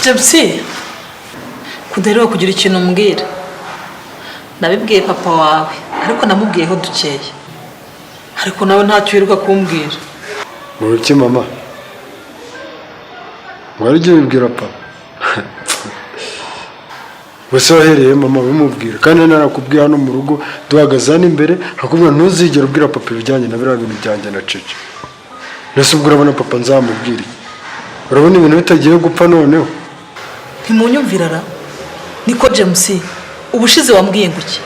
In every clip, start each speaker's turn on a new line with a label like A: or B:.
A: Jemsi, kuderewe kugira ikintu umbwira. Nabibwiye papa wawe, ariko namubwiyeho dukeye. Ariko nawe ntacyo wiruka kumbwira.
B: Muki mama? Warije bibwira papa. Wese wahereye mama bimubwira kandi narakubwiye hano mu rugo duhagazana imbere akubwira ntuzigera ubwira papa ibijyanye na biriya bintu byanjye na Cece. Nese ubwo urabona papa nzamubwira. Urabona ibintu bitagiye gupfa noneho.
A: Ntimunyumvirara. Niko Jemsi, ubushize wambwiye nguki?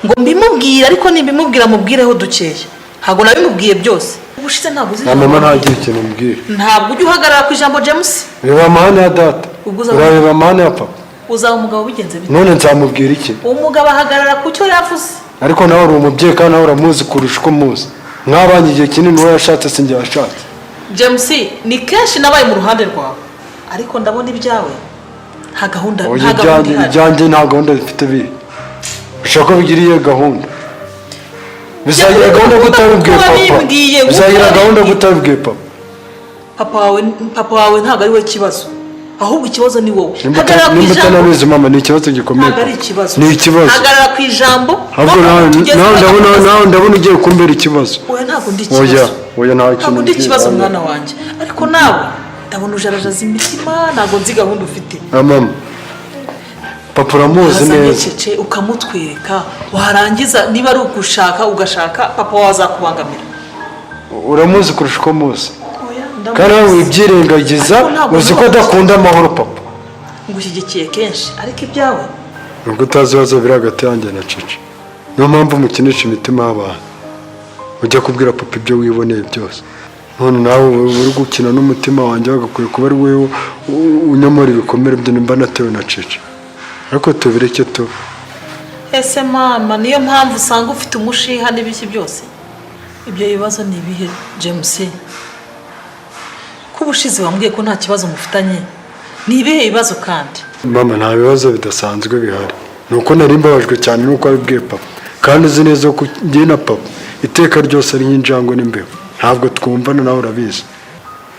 A: Ngo mbimubwira ariko nimbimubwira mubwireho dukeye. Ntago nabimubwiye byose. Ubushize ntabwo uzi.
B: Mama ntagiye ikintu mbwira.
A: Ntabwo ujye uhagarara ku ijambo Jemsi.
B: Reba amahane ya data. Urareba amahane ya papa.
A: Uzaba umugabo bigenze bite?
B: None nzamubwira iki?
A: Umugabo ahagarara ku cyo yavuze.
B: Ariko nawe uri umubyeyi kandi nawe uramuzi kurusha uko muzi. Mwabanye igihe kinini wowe yashatse sinjye washatse.
A: Jemsi, ni kenshi nabaye mu ruhande rwawe. Ariko ndabona ibyawe. Nta gahunda, nta gahunda.
B: Ibyanjye nta gahunda bifite biri. Ushaka bigiriye gahunda. Bizagira gahunda gutabibwiye papa. Bizagira gahunda gutabibwiye papa.
A: Papa wawe ntago ari we kibazo. Ahubwo ikibazo ni wowe.
B: Hagarara ku ijambo. Mama ni ikibazo gikomeye. Ni ikibazo.
A: Hagarara ku ijambo.
B: Nawe ndabona ugiye kumbera ikibazo.
A: Oya ntabwo ndi ikibazo.
B: Oya nta kintu.
A: Ntabwo ndi ikibazo mwana wanjye. Ariko nawe ndabona ujarajaza imitima ntabwo nzi gahunda ufite.
B: Mama. Papa uramuzi neza.
A: Cece ukamutwereka warangiza niba ari ugushaka ugashaka papa wazakubangamira.
B: Uramuzi kurusha uko muzi. Kandi nawe wibyirengagiza uzi ko adakunda amahoro papa.
A: Ngushyigikiye kenshi ariko ibyawe
B: nubwo utazi ibibazo biri hagati yanjye na Cece. Niyo mpamvu mukinisha imitima y'abantu. Ujya kubwira papa ibyo wiboneye byose. None nawe uri gukina n'umutima wanjye wagakwiye kuba ari wowe unyamura ibikomere byo nimba natewe na Cece. Ariko tubireke tu.
A: Ese mama niyo mpamvu usanga ufite umushiha n'ibiki byose. Ibyo bibazo ni ibihe James? Kubushize wambwiye ko nta kibazo mufitanye. Ni ibihe bibazo kandi?
B: Mama nta bibazo bidasanzwe bihari. Nuko nari mbabajwe cyane nuko abibwiye papa. Kandi uzi neza ko ngiye na papa iteka ryose ari nk'injangwe n'imbeho. Ntabwo twumvana nawe urabizi.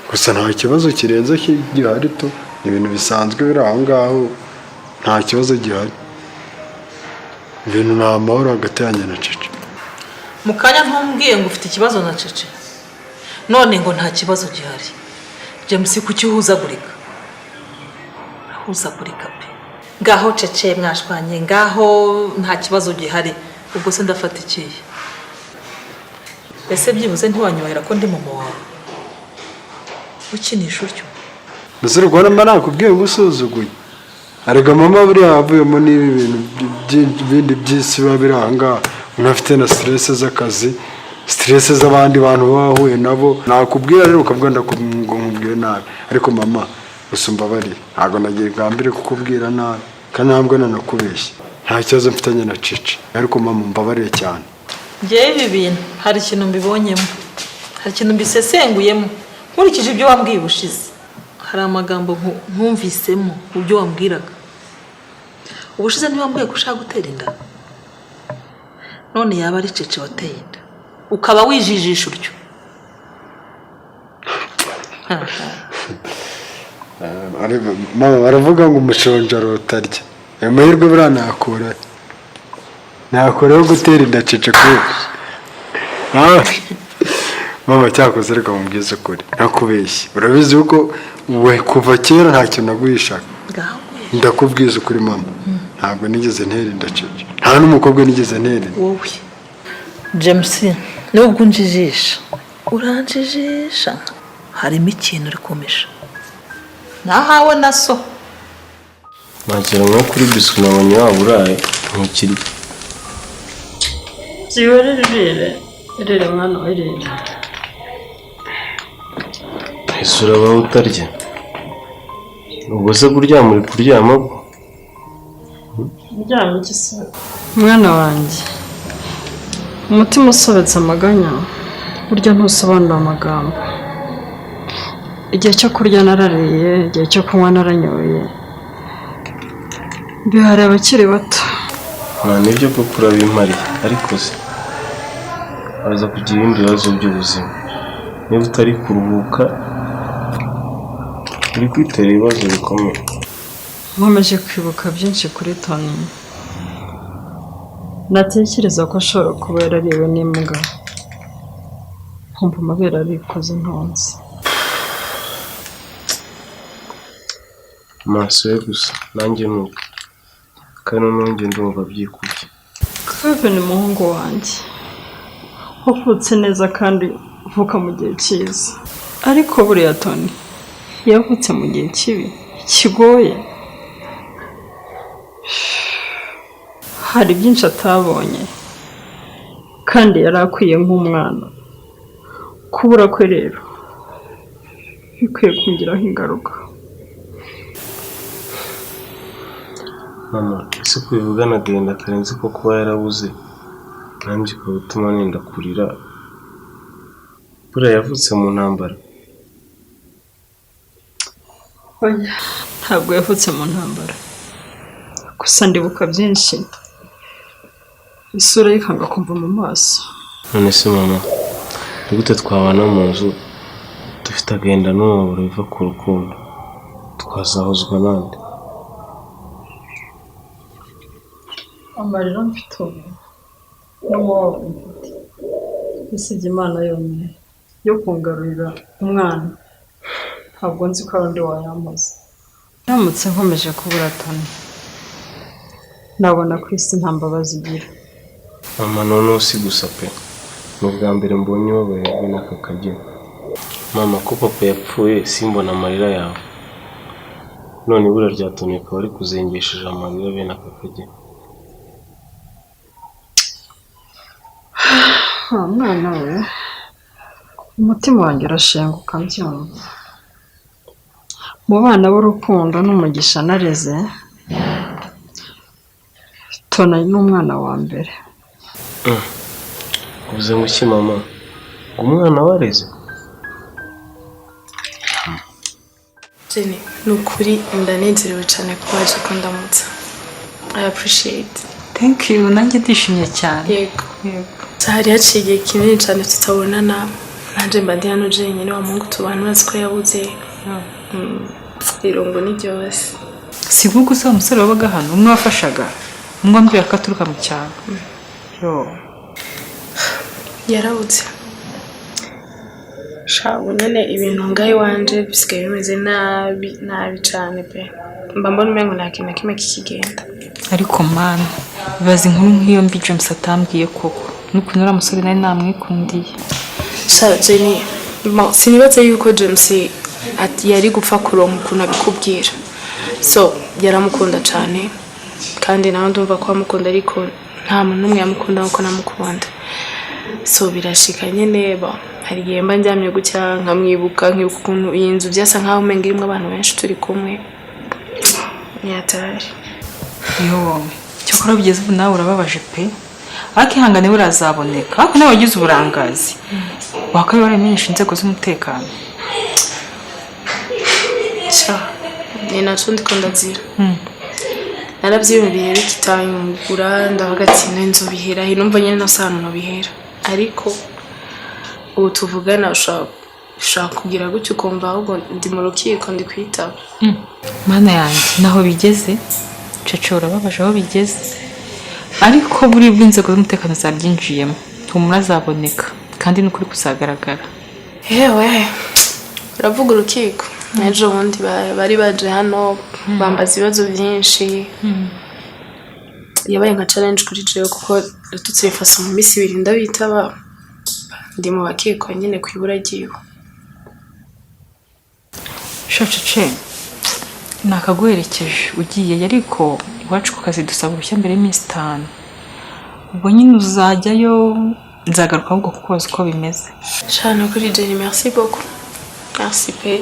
B: Gusa nta kibazo kirenze gihari tu. Ni ibintu bisanzwe biri aho ngaho. Nta kibazo gihari. Ibintu nta mahoro hagati yanjye na Cece.
A: Mukanya ntumbwiye ngo ufite ikibazo na Cece. None ngo nta kibazo gihari. James kuki uhuzagurika? Ahuzagurika pe. Ngaho Cece mwashwanye ngaho nta kibazo gihari. Ubwo se ndafata ikihe? Ese byibuze ntiwanyubahira ko ndi mama wawe. Ukinisha utyo.
B: Mbese Rwanda mba nakubwiye ngo usuzuguye. Arega mama buri havuyemo n'ibi bintu bindi by'isi babiri ahangaha. Unafite na stress z'akazi, stress z'abandi bantu bahuye nabo. Nakubwira rero ukavuga ndakubwira nabi. Ariko mama usumba bari ntago nagiye gambire kukubwira nabi. Kandi ntabwo nanakubeshye. Nta kibazo mfitanye na Cece. Ariko mama mbabarire cyane.
A: Ngiye ibi bintu hari ikintu mbibonyemo. Hari ikintu mbisesenguyemo. Nkurikije ibyo wambwiye ubushize. Hari amagambo nkumvisemo ubyo wambwiraga. Ubushize ntiwambwiye ko ushaka gutera inda. None yaba ari Cece wateye inda. Ukaba wijijisha utyo.
B: Mama baravuga ngo umushonjaro utarya. Ayo mahirwe buriya nakura. Nakoreho gutera inda Cece kuri. Mama cyakoze reka mubwize ukuri. Nakubeshye. Urabizi uko we kuva kera nta kintu naguhishaga. Ndakubwiza ukuri mama. Ntabwo nigeze ntera inda Cece. Nta n'umukobwa nigeze ntera.
A: Wowe James nubwo unjijisha uranjijisha harimo ikintu uri kumisha. Nahawe na so.
C: Nakira nko kuri biswi nabonye waburaye ntukiri.
D: Ziyorere rere mwana werere.
C: Isura bawe utarya. Ubwo se kuryama uri kuryama bwo?
D: Kuryama iki se? Mwana wanjye. Umutima usobetse amaganya. Burya ntusobanura amagambo. Igihe cyo kurya narariye, igihe cyo kunywa naranyoye. Bihari abakiri bato.
C: Nibyo koko urabimpari ariko se aza kugira ibindi bibazo by'ubuzima. Niba utari kuruhuka uri kwitera ibibazo bikomeye.
D: nkomeje kwibuka byinshi kuri Tonny. Natekereza ko ashobora kuba yarariwe n'imbwa. Nkumva amabere arikoze ntonze.
C: Amaso ye gusa nanjye nuko kandi nongeye ndumva byikubye.
D: Kevin ni umuhungu wanjye wavutse neza kandi uvuka mu gihe cyiza, ariko buriya Tonny yavutse mu gihe kibi kigoye. Hari byinshi atabonye kandi yari akwiye nk'umwana. Kubura kwe rero bikwiye kumugiraho ingaruka.
C: Mama, ese kubivuga nagenda karenze ko kuba yarabuze nanjye ukaba utuma nenda kurira. Buriya yavutse mu ntambara.
D: Oya, ntabwo yavutse mu ntambara, gusa ndibuka byinshi. Isura yikanga kumva mu maso.
C: None se mama, ni gute twabana mu nzu dufite agenda n'umuburo biva ku rukundo twazahozwa nande?
D: Amarira mfite ubu n'umubabaro mfite usibye Imana yonyine yo kungarurira umwana. Ntabwo nzi ko ari undi wayampoza. Ndamutse nkomeje kubura Tonny, nabona ku isi nta mbabazi igira.
C: Mama, none si gusa pe, ni ubwa mbere mbonye ubabaye bene aka kageni. Mama, ko papa yapfuye simbona amarira yawe, none ibura rya Tonny ukaba ari kuzengesheje amarira bene aka kageni.
D: Mwana we, umutima wanjye urashenguka mbyumva. Mu bana b'urukundo n'umugisha nareze, Tonny ni umwana wa mbere.
C: Uvuze ngo iki mama? Umwana wareze?
E: Jenny, ni ukuri ndanezerewe cyane ko waje kundamutsa. I appreciate.
A: Thank you, nanjye ndishimye cyane.
E: Yego. Hari haciye igihe kinini cyane tutabonana. Nanjye mba ndi hano jenyine wa Mungu tubana urazi ko yabuze. Irungu ni ryose.
A: Si Gugu se umusore wabaga hano umwe wafashaga, umwe ambwira ko aturuka mu cyaro. Yo.
E: Yarabuze. Shabu nyene ibintu ngaye wanje bisigaye bimeze nabi cyane pe. Mba mbona umengo nta kintu kimwe kikigenda.
A: Ariko man, bibaza inkuru nk'iyo mbi James atambwiye koko. N'ukuntu uriya musore nari namwikundiye.
E: Jenny, sinibaze yuko James yari gupfa kuronka ukuntu abikubwira. So yaramukunda cyane kandi nawe ndumva ko amukunda, ariko nta muntu n'umwe yamukunda nkuko namukunda. So birashika nyene hari igihe mba njyamye gutya nkamwibuka ukuntu iyi nzu byasa nkaho umenga irimo abantu benshi turi kumwe. Nyatari.
A: Yo, cyokora bigeze ubu nawe urababaje pe. Ariko ihangane burazaboneka. Ariko nawe wagize uburangazi. Wakaye waramenyesha inzego z'umutekano.
E: Ni naco ndiko ndazira. Narabyiyumviye bikitangura ndavuga ati n'inzu bihera numva nyene nasano no bihera, ariko ubu tuvugana ushaka kugira gutyo ukumva ahubwo ndi mu rukiko ndi kwitaba.
A: Mana yanjye naho bigeze Cece urababaje aho bigeze, ariko buri bw'inzego z'umutekano zabyinjiyemo humura azaboneka kandi n'ukuri kuzagaragara.
E: Yewe uravuga urukiko, ejo bundi bari baje hano bambaza ibibazo byinshi. Yabaye nka challenge kuri jewe kuko dututse bifasa mu minsi 2 ndabitaba ndi mu bakiko nyine kwibura giwe.
A: Cece nakaguherekeje ugiye, ariko iwacu ku kazi dusaba urushya mbere y'iminsi 5. Ubwo nyine uzajyayo nzagaruka ahubwo kukubaza uko bimeze.
E: Shana kuri Jenny, merci beaucoup. Merci pe.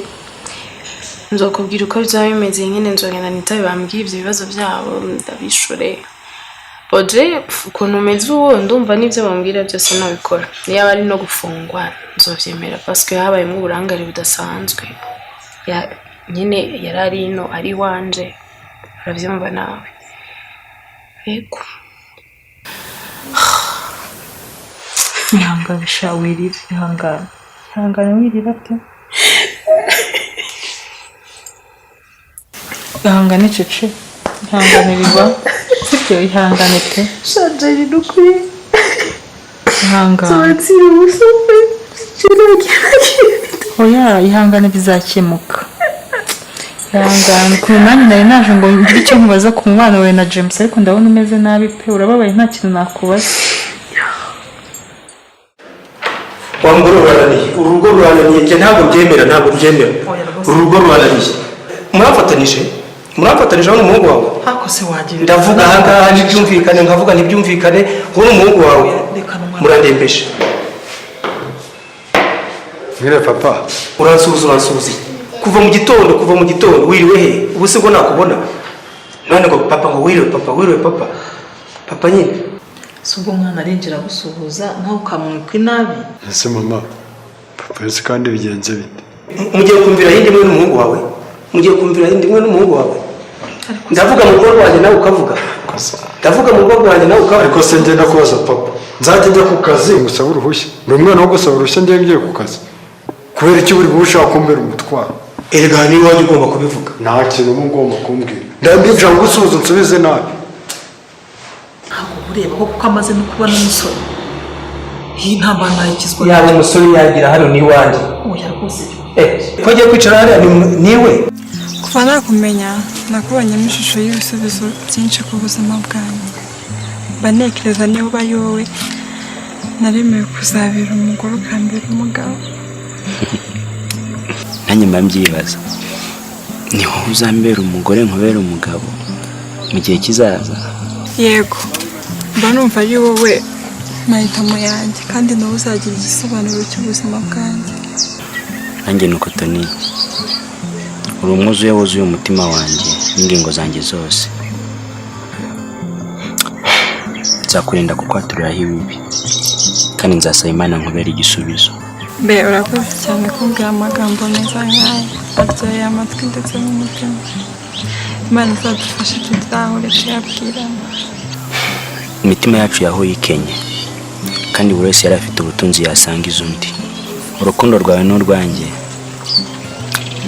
E: Nzokubwira uko bizaba bimeze nyine, nzogenda nitabe bambwiye ibyo bibazo byabo ndabishure. Oje ukuntu umeze uwo ndumva n'ibyo bambwira byose nabikora. Niyo ari no gufungwa nzovyemera parce que habayemo uburangare budasanzwe. Nyine yarari ino ari wanje, uravyumva nawe. Yego.
A: Ihangane sha wirira, ihangane wirira pe. ihangane cece ihangane biba sibyo ihangane pe
E: shajari n'ukuri
A: ihangane
E: tubatsira ubusupe
A: oya ihangane bizakemuka ihangane ku nanjye nari naje ngo ngire icyo nkubaza ku mwana wawe na James ariko ndabona umeze nabi pe urababaye nta kintu nakubaza
F: wambere urananiye urugo rurananiye njye ntabwo byemera urugo rurananiye murafatanije aho n'umuhungu wawe
A: hako se wagira
F: ndavuga ahangaha ntibyumvikane nkavuga ntibyumvikane wowe n'umuhungu wawe murandembeshe
B: mwire papa
F: uransuhuza kuva mu gitondo wiriwe he ubu se ngo nakubona none ngo papa ngo wiriwe papa nyine
A: si ubwo umwana arinjira gusuhuza nawe ukamwikwa inabi
B: ese mama papa yose kandi bigenze bite
F: mugiye kumvira yindi mwe n'umuhungu wawe ndavuga mu rugo rwanjye nawe ukavuga
B: ariko se ngenda kubaza papa nzajya njya ku kazi ngusaba uruhushya ni umwana wo gusaba uruhushya ngiye ku kazi kubera iki buri buhe ushaka kumbera umutwaro
F: erega niba wajya ugomba kubivuga
B: nta kintu uba ugomba kumbwira ndabwira ngo usuhuze nsubize nabi
A: ntabwo ureba kuko amaze no kuba n'umusore iyi ntambara ntayikizwa
F: yaba umusore yagira hano n'iwanjye
A: oya rwose
F: ko agiye kwicara hariya niwe
G: kuva nakumenya nakubonyemo ishusho y'ibisubizo byinshi ku buzima bwanjye banekereza niba uba ari wowe naremewe kuzabera umugore ukambera umugabo
H: nanjye mba mbyibaza ni wowe uzambera umugore nkubera umugabo mu gihe kizaza
G: yego mba numva ari wowe mahitamo yanjye kandi nawe uzagira igisobanuro cy'ubuzima bwanjye
H: nanjye nuko Tonny uri umwuzuye wuzuye umutima wanjye n'ingingo zanjye zose nzakurinda kukwaturiraho ibibi kandi nzasaba Imana nkubera igisubizo
G: mbe urakoze cyane kumbwira amagambo meza nk'aya aryoheye amatwi ndetse n'umutima Imana izadufashe tuzahure tuyabwirana
H: imitima yacu yahuye ikenye kandi buri wese yari afite ubutunzi yasangiza undi urukundo rwawe n'urwanjye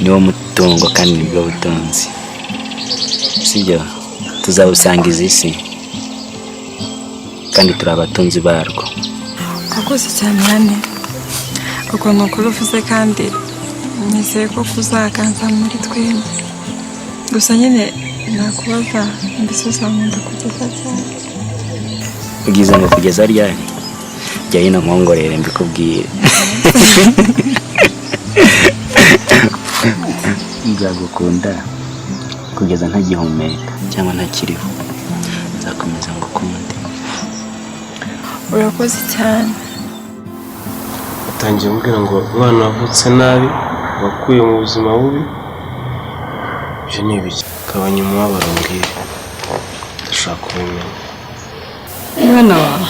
H: niwo mutungo kandi nibwo butunzi sibyo tuzabusangiza isi kandi turi abatunzi barwo
G: urakoze cyane hane ukuntu ukuri uvuze kandi nizeye ko kuzaganza muri twembi gusa nyine nakubaza mbese uzankunda kugeza cyane
H: ubwiza ngo kugeza ryari jya hino nkongorere mbikubwire nzagukunda kugeza ntagihumeka cyangwa ntakiriho nzakomeza ngukunde
G: urakoze cyane
C: utangiye umbwira ngo umwana wavutse nabi wakuye mu buzima bubi ibyo ni ibiki gabanya umubabaro mbwira ndashaka kubimenya
D: mwana wawe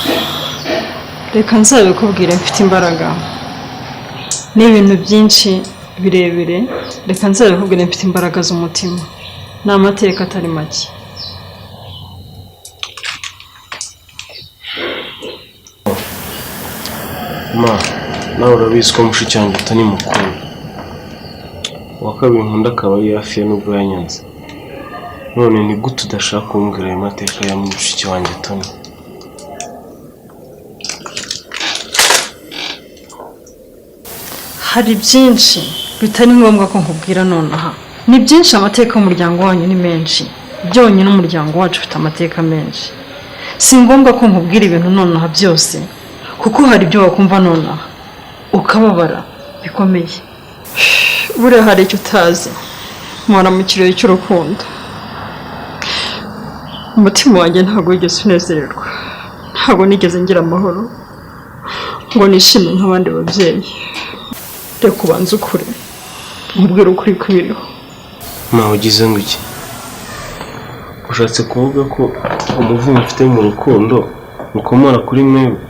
D: reka nzabikubwire mfite imbaraga n'ibintu byinshi birebire reka nzabikubwire mfite imbaraga z'umutima ni amateka atari make
C: ma nawe urabizi ko mushya wanjye Tonny mukunda uwa kabiri nkunda akaba ari hafi ya nubwo yanyanze none ni gute udashaka kumbwira ayo mateka ya mushiki wanjye Tonny
D: hari byinshi bitari ngombwa ko nkubwira nonaha ni byinshi amateka y'umuryango wanyu ni menshi byonyine umuryango wacu ufite amateka menshi si ngombwa ko nkubwira ibintu nonaha byose kuko hari ibyo wakumva nonaha ukababara bikomeye buriya hari icyo utazi mpora mu kirori cy'urukundo umutima wanjye ntabwo wigeze unezererwa ntabwo nigeze ngira amahoro ngo nishime nk'abandi babyeyi reka ubanze ukuri nkubwire ukuri kw'ibiriho
C: nawe ugize ngo iki ushatse kuvuga ko umuvumo ufite mu rukundo ukomora kuri mwebwe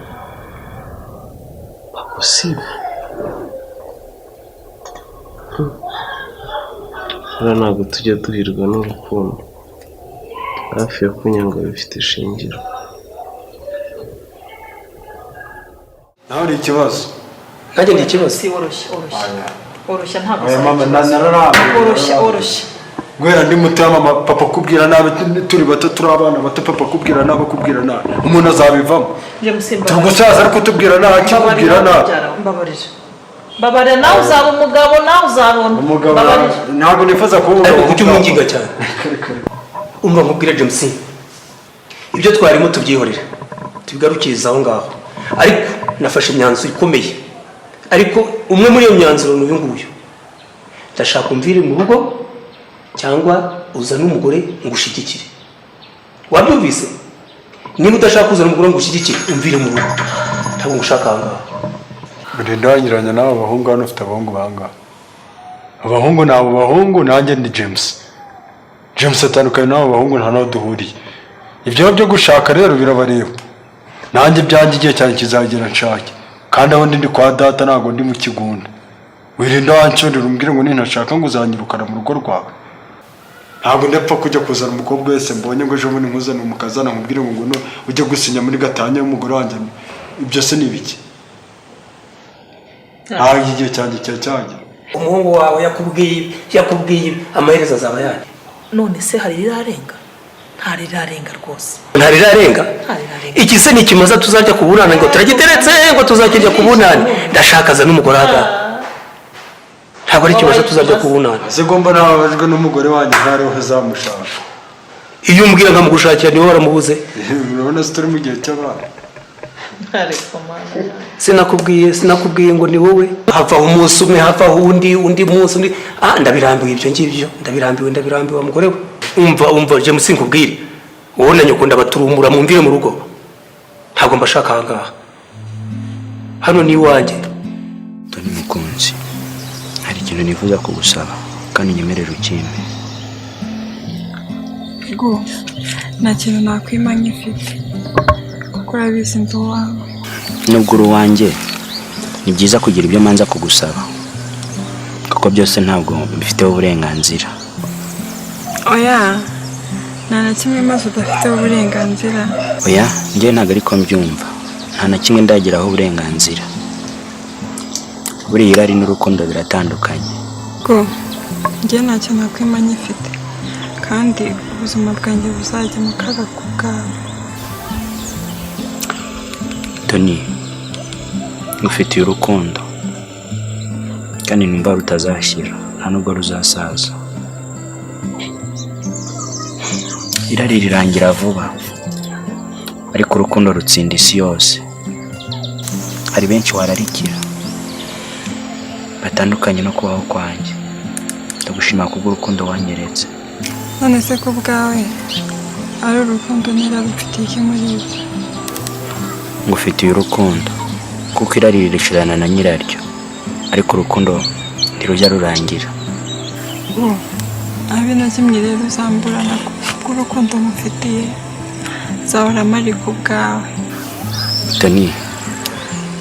C: possible hariya ntabwo tujya duhirwa n'urukundo hafi yo kunyanga bifite ishingiro
B: nawe uri ikibazo
F: nanjye ndi ikibazo
A: si woroshye oroshya ntabwo
B: mama oroshya guhera ndi muto mama papa kubwira nabi turi bato turi abana bato papa kubwira nabi akubwira nabi umuntu azabivamo tugusaza ariko tubwira nabi akikubwira nabi
A: babarira nawe uzaba umugabo nawe uzabona
B: umugabo ntabwo nifuza kuvuga
F: ariko kuki umwinginga cyane umva nkubwire James ibyo twarimo tubyihorera tubigarukiriza aho ngaho ariko nafashe imyanzuro ikomeye ariko umwe muri iyo myanzuro n'uyu nguyu ndashaka umvire mu rugo cyangwa uzana umugore ngushyigikire wabyumvise niba udashaka kuzana umugore ngushyigikire umvire mu rugo ntabwo ngushaka aha ngaha
B: ndanyuranya n'abo bahungu hano ufite abahungu bangahe abahungu ni abo bahungu nanjye ni James atandukanye n'abo bahungu nta naho duhuriye ibyo byo gushaka rero birabareba nanjye ibyanjye igihe cyane kizagera nshake kandi aho ndi kwa data ntabwo ndi mu kigunda wirinda wancurira umbwire ngo nintashaka ngo uzanyirukana mu rugo rwawe ntabwo ndapfa kujya kuzana umukobwa wese mbonye ngo ejo bundi nkuzane umukazana nkubwire ngo ujye gusinya muri gatanya y'umugore wanjye ibyo se ni ibiki ntabwo igihe cyanjye cyagera
F: umuhungu wawe yakubwiye amaherezo azaba yanjye
A: none se hari rirarenga ntarirarenga rwose
F: ntarirarenga iki se ni kimaza tuzajya kubunana ngo turagiteretse ngo tuzakijya kubunana ndashakaza n'umugore aha ntabwo ari kimaza tuzajya kubunana
B: zigomba nababajwe n'umugore wanjye ntariho uzamushaka
F: iyo umbwira nkamugushakira niwe waramubuze
B: urabona se turi mu gihe cy'abana
F: sinakubwiye ngo ni wowe havaho umunsi umwe havaho undi munsi undi ndabirambiwe ibyo ngibyo ndabirambiwe mugore we umva James nkubwire wowe na nyoko ndabaturumura mumvire mu rugo ntabwo mbashaka aha ngaha hano ni iwanjye
H: Tonny mukunzi hari ikintu nifuza kugusaba kandi nyemerera ukimpe
G: Gugu nta kintu nakwimanya ifite kuko urabizi ndi uwawe
H: nubwo uri uwanjye ni byiza kugira ibyo manza kugusaba kuko byose ntabwo mbifiteho uburenganzira
G: oya nta na kimwe maze udafiteho uburenganzira
H: oya njyewe ntabwo ariko mbyumva nta na kimwe ndageraho uburenganzira buriya irari n'urukundo biratandukanye
G: Gugu njyewe ntacyo nakwimanya ifite kandi ubuzima bwanjye buzajya mu kaga ku bwawe
H: Tonny ngufitiye urukundo kandi numva rutazashyira nta nubwo ruzasaza irari rirangira vuba ariko urukundo rutsinda isi yose hari benshi wararikira batandukanye no kubaho kwanjye ndagushima kubw'urukundo wanyeretse
G: none se ko bwawe ari urukundo nirabifitiye iki muri ibyo
H: ngufitiye urukundo kuko irari ririshirana na nyiraryo ariko urukundo ntirujya rurangira
G: abe na kimwe rero uzamburana kubw'urukundo mufitiye zahora mari ku bwawe
H: Tonny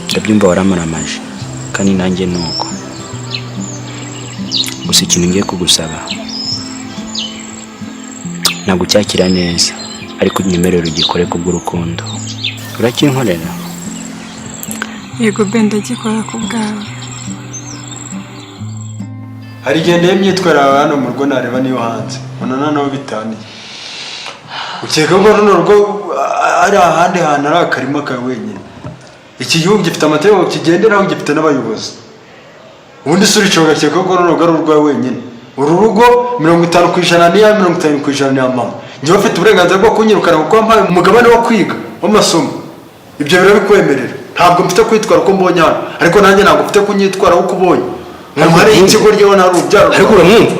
H: ndabyumva waramaramaje kandi nanjye nuko gusa ikintu ngiye kugusaba ntabwo cyakira neza ariko unyemerera ugikore kubw'urukundo urakinkorera
G: yego benda gikora ku bwawe
B: hari igihe ndeba imyitwarire hano mu rugo nareba niyo hanze ubona naho bitaniye ukeka ko runo rugo ari ahandi hantu ari akarima kawe wenyine iki gihugu gifite amategeko kigenderaho gifite n'abayobozi ubundi se urica ugakeka ko runo rugo ari urwawe wenyine uru rugo 50% niya 50% niya mama njyewe ufite uburenganzira bwo kunyirukana kuko wampaye umugabane wo kwiga w'amasomo ibyo birabikwemerera ntabwo mfite kwitwara uko mbonye hano ariko nanjye ntabwo mfite kunyitwara uko ubonye hari ikigo ryewe nari ubyaro
F: ariko uramwumva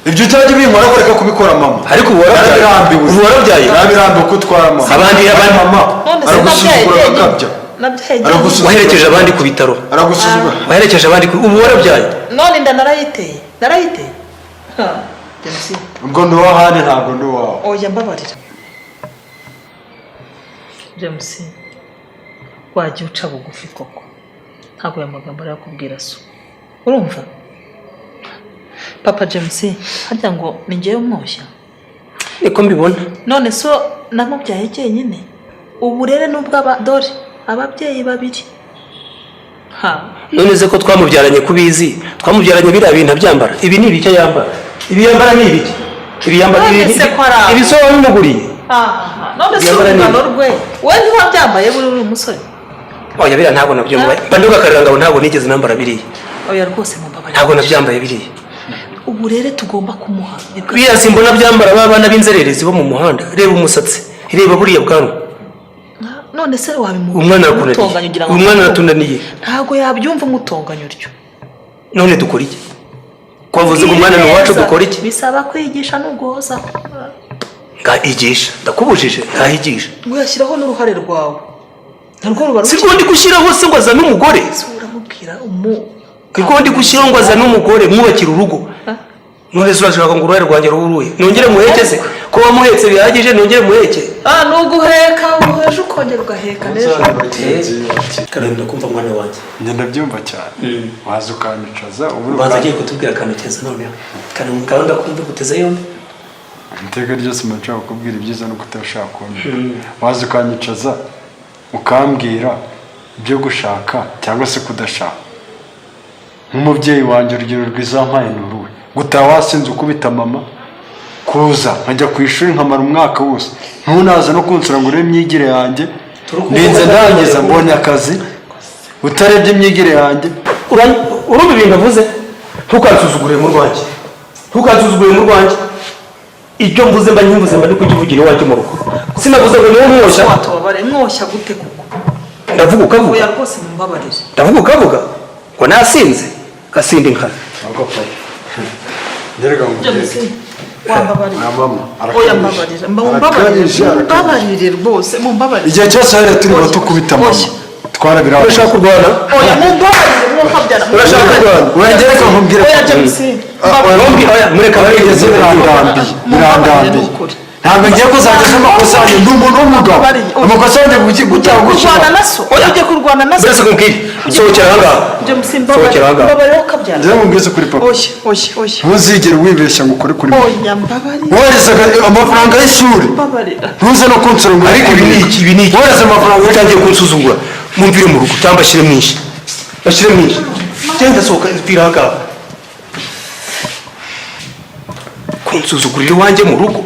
B: ibyo utajya binkora ko reka kubikora mama
F: ariko uwarabyaye
B: nabirambiwe ko utwara mama
F: abandi
B: mama aragusuzugura akabya
F: waherekeje abandi ku bitaro
B: aragusuzugura
F: waherekeje abandi ubu warabyaye
A: none inda narayiteye
B: ubwo ndi uw'ahandi ntabwo ndi uwawe
A: oya mbabarira James wajya uca bugufi koko ntabwo aya magambo arakubwira so urumva papa James harya ngo ni njyewe mushya
F: niko mbibona
A: none so namubyaye jyenyine uburere n'ubw'abadore ababyeyi babiri
F: none se ko twamubyaranye kubizi twamubyaranye biriya bintu abyambara ibi ni ibiki yambara ibi yambara ni ibiki ibisobanuro bimuguriye
A: none se urungano rwe we ntiwabyambaye buri uri umusore
F: oya biriya ntabwo nabyambaye banduga akarira ngabo ntabwo nigeze nambara biriya
A: oya rwose mumbabarire
F: ntabwo nabyambaye biriya
A: ubu rero tugomba kumuha
F: biriya simbona byambara babana b'inzererezi bo mu muhanda reba umusatsi reba buriya bwanwa
A: none se
F: umwana aratunaniye
A: ntabwo yabyumva umutonganya utyo
F: none dukora iki kwavuze ngo umwana ni uwacu dukora iki
A: bisaba kwigisha n'uguhoza
F: igisha ndakubujije ntahigisha
A: ngo yashyiraho n'uruhare rwawe
F: siko ndi gushyiraho se ngo azane umugore
A: uramubwira
F: siko ndi gushyiraho ngo azane umugore mwubakira urugo none se urashaka ngo uruhare rwanjye ruhuruye nongere muhekeze ko wamuhetse bihagije nongere muheke
A: nuguheka uheje ukongera ugaheka neza
F: karenda kumva mwana wanjye
B: njye ndabyumva cyane waza ukanyicaza
F: ubanza agiye kutubwira akanukeza noneho kandi kumva guteza yombi
B: iteka ryose mba nshaka kukubwira ibyiza no kutashaka kumva waza ukanyicaza ukambwira ibyo gushaka cyangwa se kudashaka nk'umubyeyi wanjye urugero rwiza wampaye ni uruwe gutaha wasinze ukubita mama kuza nkajya ku ishuri nkamara umwaka wose ntunaza no kunsura ngo urebe imyigire yanjye ndinze ndangiza mbonye akazi utarebye imyigire yanjye
F: urumva ibintu avuze ntukansuzugure mu rwanjye ntukansuzugure mu rwanjye icyo mvuze mba nyimvuze mba ndi kukivugira iwanjye mu rugo sinavuze ngo niwo mwoshya
A: mwoshya gute kuko
F: ndavuga ukavuga
A: oya rwose mumbabarire
F: ndavuga ukavuga ngo nasinze gasinde inkana
B: ngerega mubyeyi
A: mumbabarire rwose mumbabarire
B: igihe cyose rero turi bato kubita mama twarabiraho
F: urashaka kurwana
A: oya mumbabarire mwokabyara
F: urashaka kurwana
B: wengereka nkubwire
A: oya
F: oya mureka
B: barigeze birandambiye ntabwo ngiye kuzageza amakosa yanjye ndi umuntu w'umugabo amakosa yanjye gutanga
A: kurwana na so oya ujye kurwana na so
F: mbese kumbwire sohokera ahangaha sohokera ahangaha
A: mbabarire ukabyara
B: njyewe mubwize kuri papa
A: oya
B: ntuzigere wibeshya ngo ukore kuri mama
A: oya mbabarire
B: woherezaga amafaranga y'ishuri ntuze no kunsura ngo
F: ariko ibi ni iki
B: wohereza amafaranga
F: utangiye kunsuzugura mumvire mu rugo cyangwa bashyire mwinshi genda sohoka mvira ahangaha kunsuzugurira iwanjye mu rugo